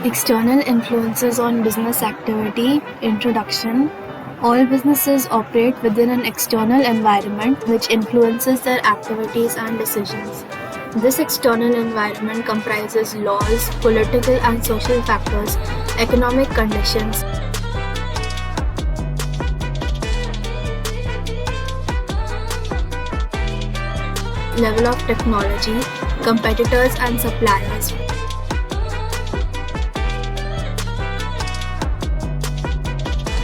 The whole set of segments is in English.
External influences on business activity. Introduction. All businesses operate within an external environment which influences their activities and decisions. This external environment comprises laws, political and social factors, economic conditions, level of technology, competitors and suppliers,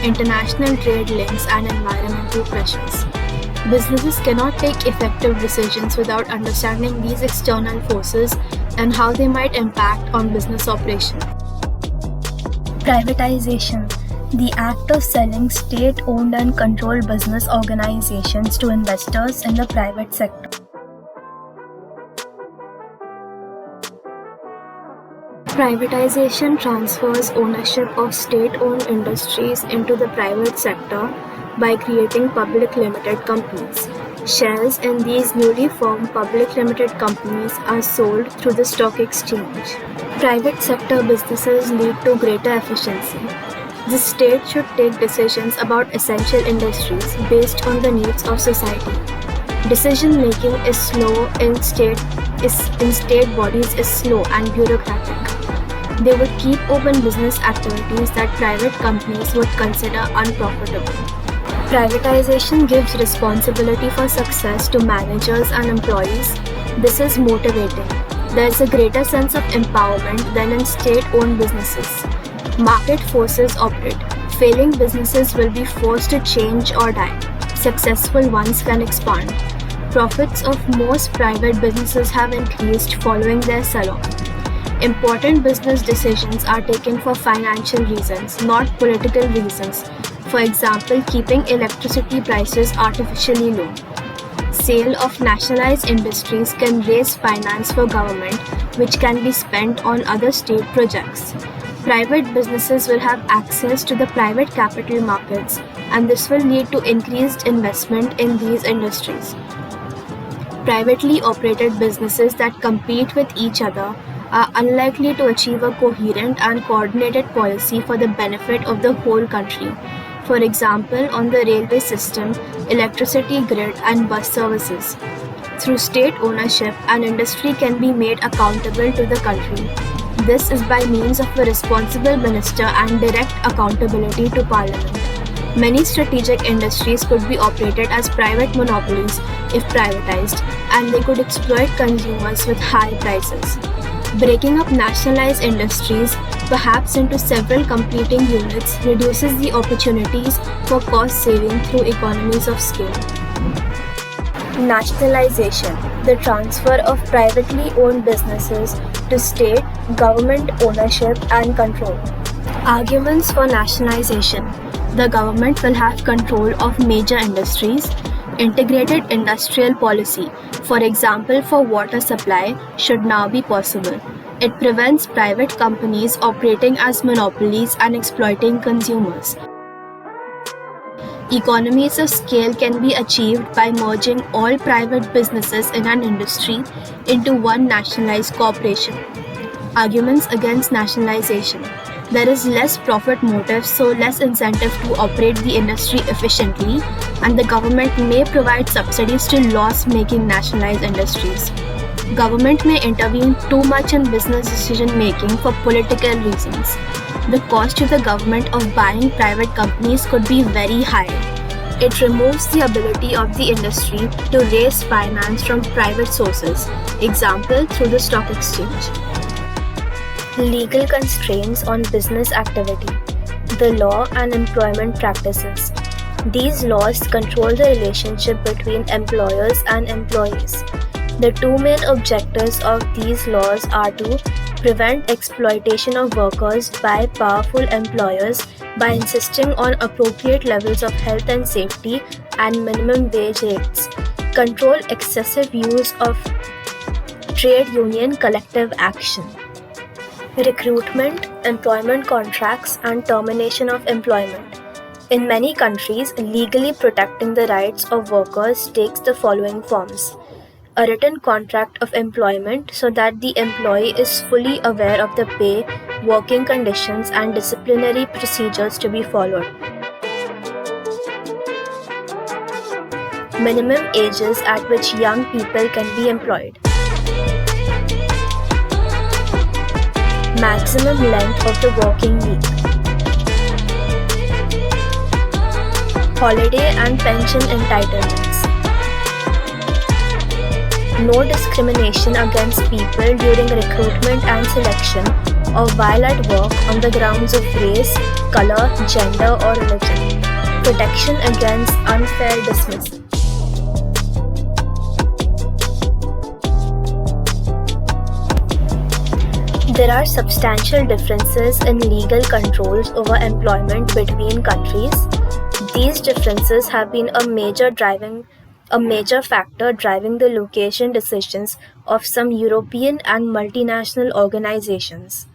international trade links and environmental pressures. Businesses cannot take effective decisions without understanding these external forces and how they might impact on business operation. Privatization. The act of selling state-owned and controlled business organizations to investors in the private sector. Privatization transfers ownership of state-owned industries into the private sector by creating public limited companies. Shares in these newly formed public limited companies are sold through the stock exchange. Private sector businesses lead to greater efficiency. The state should take decisions about essential industries based on the needs of society. Decision making is slow in state bodies is slow and bureaucratic. They would keep open business activities that private companies would consider unprofitable. Privatization gives responsibility for success to managers and employees. This is motivating. There is a greater sense of empowerment than in state-owned businesses. Market forces operate. Failing businesses will be forced to change or die. Successful ones can expand. Profits of most private businesses have increased following their sell-off. Important business decisions are taken for financial reasons, not political reasons. For example, keeping electricity prices artificially low. Sale of nationalized industries can raise finance for government, which can be spent on other state projects. Private businesses will have access to the private capital markets, and this will lead to increased investment in these industries. Privately operated businesses that compete with each other are unlikely to achieve a coherent and coordinated policy for the benefit of the whole country. For example, on the railway system, electricity grid and bus services. Through state ownership, an industry can be made accountable to the country. This is by means of a responsible minister and direct accountability to Parliament. Many strategic industries could be operated as private monopolies if privatized, and they could exploit consumers with high prices. Breaking up nationalized industries, perhaps into several competing units, reduces the opportunities for cost saving through economies of scale. Nationalization, the transfer of privately owned businesses to state, government ownership and control. Arguments for nationalization. The government will have control of major industries. Integrated industrial policy, for example for water supply, should now be possible. It prevents private companies operating as monopolies and exploiting consumers. Economies of scale can be achieved by merging all private businesses in an industry into one nationalized corporation. Arguments against nationalization. There is less profit motive, so less incentive to operate the industry efficiently, and the government may provide subsidies to loss-making nationalized industries. Government may intervene too much in business decision-making for political reasons. The cost to the government of buying private companies could be very high. It removes the ability of the industry to raise finance from private sources, example through the stock exchange. Legal constraints on business activity. The law and employment practices. These laws control the relationship between employers and employees. The two main objectives of these laws are to prevent exploitation of workers by powerful employers by insisting on appropriate levels of health and safety and minimum wage rates, control excessive use of trade union collective action. Recruitment, employment contracts, and termination of employment. In many countries, legally protecting the rights of workers takes the following forms: A written contract of employment so that the employee is fully aware of the pay, working conditions, and disciplinary procedures to be followed. Minimum ages at which young people can be employed. Maximum length of the working week. Holiday and pension entitlements. No discrimination against people during recruitment and selection or while at work on the grounds of race, color, gender, or religion. Protection against unfair dismissal. There are substantial differences in legal controls over employment between countries. These differences have been a major factor driving the location decisions of some European and multinational organizations.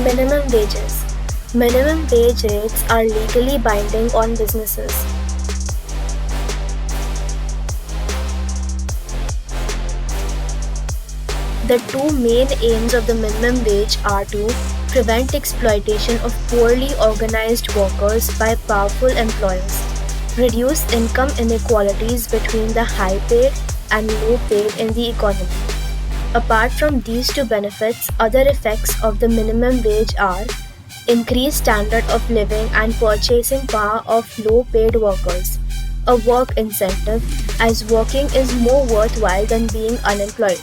Minimum wages. Minimum wage rates are legally binding on businesses. The two main aims of the minimum wage are to prevent exploitation of poorly organized workers by powerful employers, reduce income inequalities between the high-paid and low-paid in the economy. Apart from these two benefits, other effects of the minimum wage are increased standard of living and purchasing power of low-paid workers, a work incentive as working is more worthwhile than being unemployed.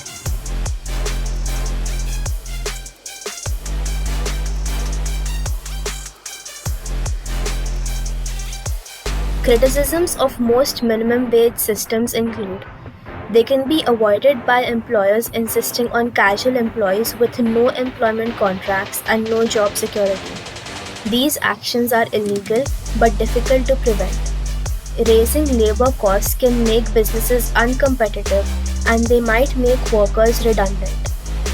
Criticisms of most minimum wage systems include they can be avoided by employers insisting on casual employees with no employment contracts and no job security. These actions are illegal but difficult to prevent. Raising labor costs can make businesses uncompetitive and they might make workers redundant.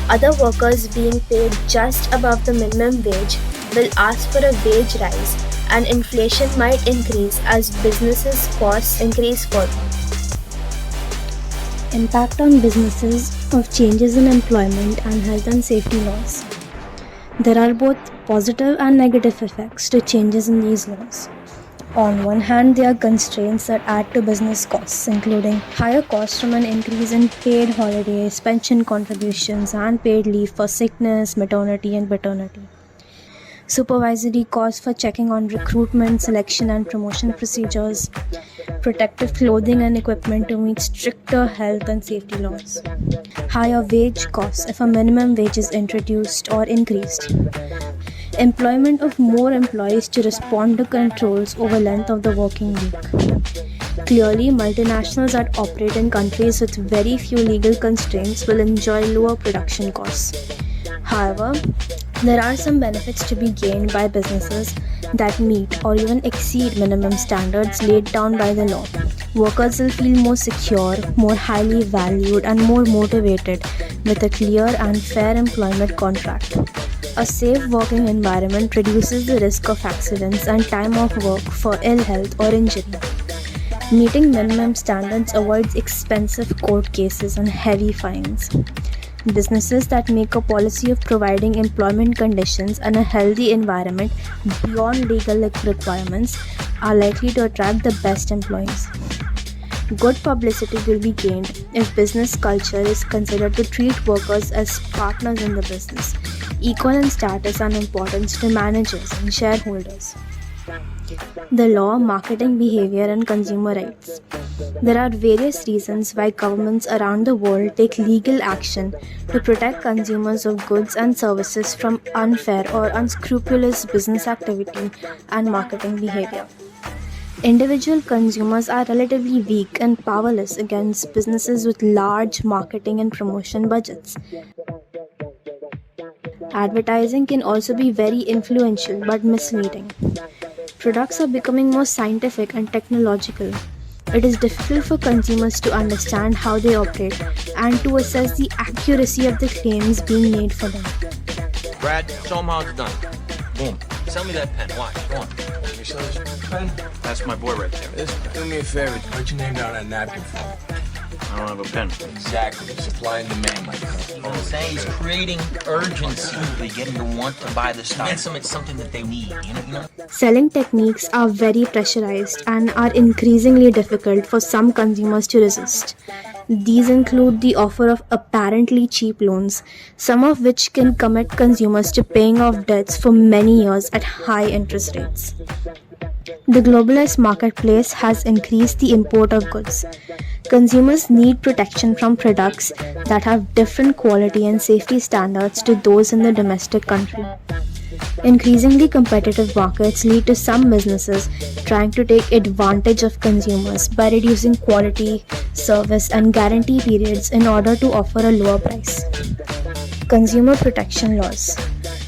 Other workers being paid just above the minimum wage will ask for a wage rise and inflation might increase as businesses' costs increase further. Impact on businesses of changes in employment and health and safety laws. There are both positive and negative effects to changes in these laws. On one hand, there are constraints that add to business costs, including higher costs from an increase in paid holidays, pension contributions, and paid leave for sickness, maternity, and paternity. Supervisory costs for checking on recruitment, selection, and promotion procedures, protective clothing and equipment to meet stricter health and safety laws, higher wage costs if a minimum wage is introduced or increased, employment of more employees to respond to controls over length of the working week. Clearly, multinationals that operate in countries with very few legal constraints will enjoy lower production costs. However, There are some benefits to be gained by businesses that meet or even exceed minimum standards laid down by the law. Workers will feel more secure, more highly valued, and more motivated with a clear and fair employment contract. A safe working environment reduces the risk of accidents and time off work for ill health or injury. Meeting minimum standards avoids expensive court cases and heavy fines. Businesses that make a policy of providing employment conditions and a healthy environment beyond legal requirements are likely to attract the best employees. Good publicity will be gained if business culture is considered to treat workers as partners in the business, equal in status and importance to managers and shareholders. The law, marketing behavior, and consumer rights. There are various reasons why governments around the world take legal action to protect consumers of goods and services from unfair or unscrupulous business activity and marketing behavior. Individual consumers are relatively weak and powerless against businesses with large marketing and promotion budgets. Advertising can also be very influential but misleading. Products are becoming more scientific and technological. It is difficult for consumers to understand how they operate and to assess the accuracy of the claims being made for them. Brad, show them how it's done. Boom. Sell me that pen. Watch. Go on. Let me show this pen. That's my boy right there. Do me a favor. Write your name down on that napkin for me. I don't have a pen. Exactly. Supply and demand, my friend. You know what I'm saying? He's creating urgency. They get them to want to buy the stuff. It's something that they need, you know? Selling techniques are very pressurized and are increasingly difficult for some consumers to resist. These include the offer of apparently cheap loans, some of which can commit consumers to paying off debts for many years at high interest rates. The globalized marketplace has increased the import of goods. Consumers need protection from products that have different quality and safety standards to those in the domestic country. Increasingly competitive markets lead to some businesses trying to take advantage of consumers by reducing quality, service, and guarantee periods in order to offer a lower price. Consumer protection laws.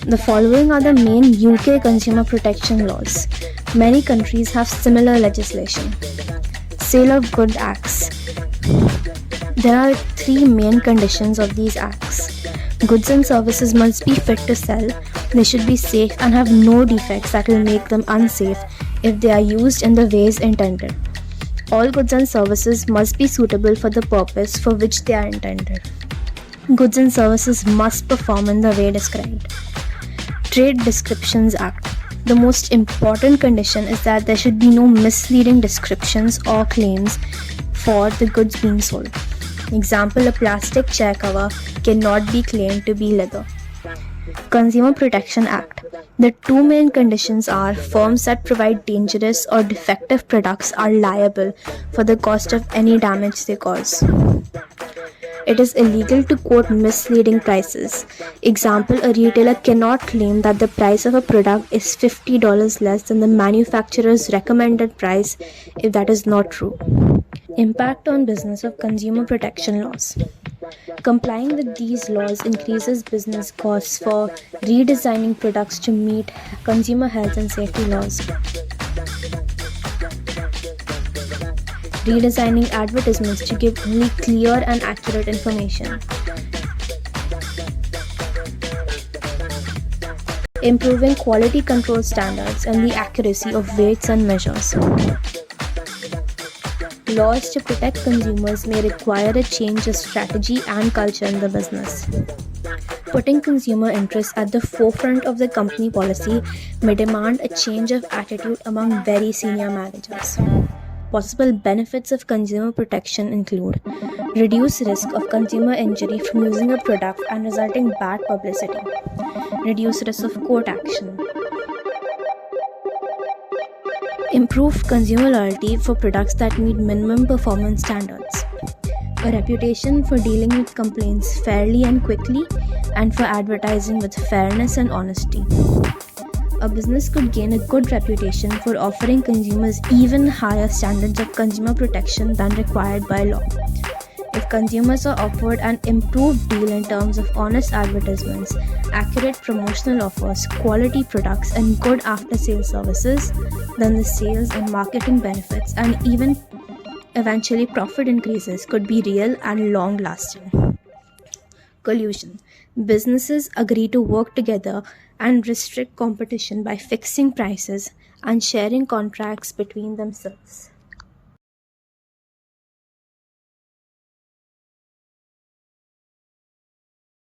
The following are the main UK consumer protection laws. Many countries have similar legislation. Sale of Goods Acts. There are three main conditions of these acts. Goods and services must be fit to sell, they should be safe and have no defects that will make them unsafe if they are used in the ways intended. All goods and services must be suitable for the purpose for which they are intended. Goods and services must perform in the way described. Trade Descriptions Act. The most important condition is that there should be no misleading descriptions or claims for the goods being sold. Example, a plastic chair cover cannot be claimed to be leather. Consumer Protection Act. The two main conditions are firms that provide dangerous or defective products are liable for the cost of any damage they cause. It is illegal to quote misleading prices. Example, a retailer cannot claim that the price of a product is $50 less than the manufacturer's recommended price if that is not true. Impact on business of consumer protection laws. Complying with these laws increases business costs for redesigning products to meet consumer health and safety laws. Redesigning advertisements to give only clear and accurate information. Improving quality control standards and the accuracy of weights and measures. Laws to protect consumers may require a change of strategy and culture in the business. Putting consumer interests at the forefront of the company policy may demand a change of attitude among very senior managers. Possible benefits of consumer protection include reduced risk of consumer injury from using a product and resulting bad publicity, reduced risk of court action, improved consumer loyalty for products that meet minimum performance standards, a reputation for dealing with complaints fairly and quickly, and for advertising with fairness and honesty. A business could gain a good reputation for offering consumers even higher standards of consumer protection than required by law. If consumers are offered an improved deal in terms of honest advertisements, accurate promotional offers, quality products, and good after sales services, then the sales and marketing benefits and even eventually profit increases could be real and long lasting. Collusion. Businesses agree to work together and restrict competition by fixing prices and sharing contracts between themselves.